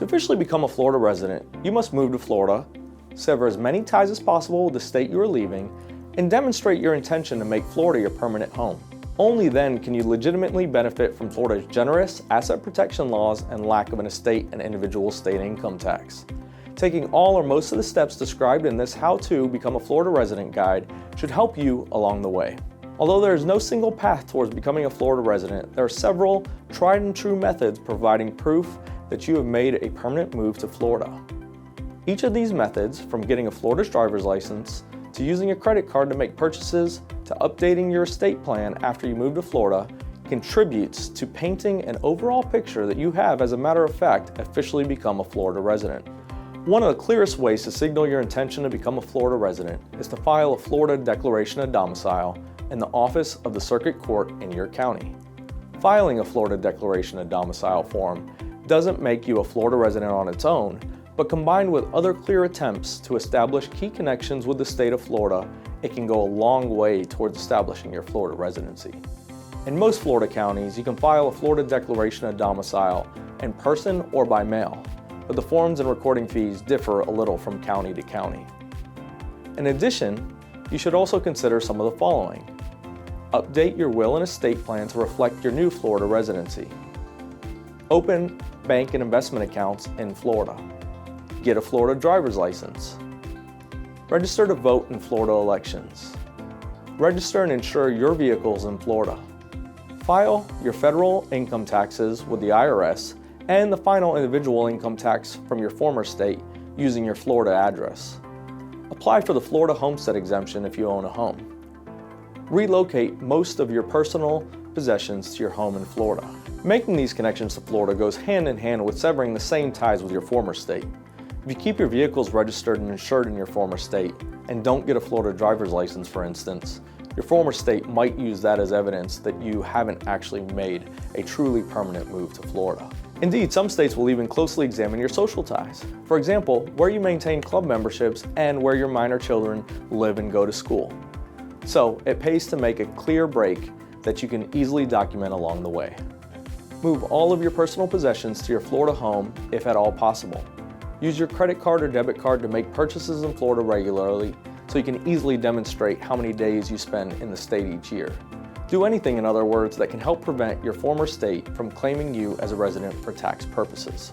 To officially become a Florida resident, you must move to Florida, sever as many ties as possible with the state you are leaving, and demonstrate your intention to make Florida your permanent home. Only then can you legitimately benefit from Florida's generous asset protection laws and lack of an estate and individual state income tax. Taking all or most of the steps described in this How to Become a Florida Resident guide should help you along the way. Although there is no single path towards becoming a Florida resident, there are several tried and true methods providing proof that you have made a permanent move to Florida. Each of these methods, from getting a Florida's driver's license, to using a credit card to make purchases, to updating your estate plan after you move to Florida, contributes to painting an overall picture that you have, as a matter of fact, officially become a Florida resident. One of the clearest ways to signal your intention to become a Florida resident is to file a Florida Declaration of Domicile in the office of the Circuit Court in your county. Filing a Florida Declaration of Domicile form doesn't make you a Florida resident on its own, but combined with other clear attempts to establish key connections with the state of Florida, it can go a long way towards establishing your Florida residency. In most Florida counties, you can file a Florida Declaration of Domicile in person or by mail, but the forms and recording fees differ a little from county to county. In addition, you should also consider some of the following. Update your will and estate plan to reflect your new Florida residency. Open bank and investment accounts in Florida. Get a Florida driver's license. Register to vote in Florida elections. Register and insure your vehicles in Florida. File your federal income taxes with the IRS and the final individual income tax from your former state using your Florida address. Apply for the Florida homestead exemption if you own a home. Relocate most of your personal possessions to your home in Florida. Making these connections to Florida goes hand in hand with severing the same ties with your former state. If you keep your vehicles registered and insured in your former state and don't get a Florida driver's license, for instance, your former state might use that as evidence that you haven't actually made a truly permanent move to Florida. Indeed, some states will even closely examine your social ties. For example, where you maintain club memberships and where your minor children live and go to school. So it pays to make a clear break that you can easily document along the way. Move all of your personal possessions to your Florida home if at all possible. Use your credit card or debit card to make purchases in Florida regularly so you can easily demonstrate how many days you spend in the state each year. Do anything, in other words, that can help prevent your former state from claiming you as a resident for tax purposes.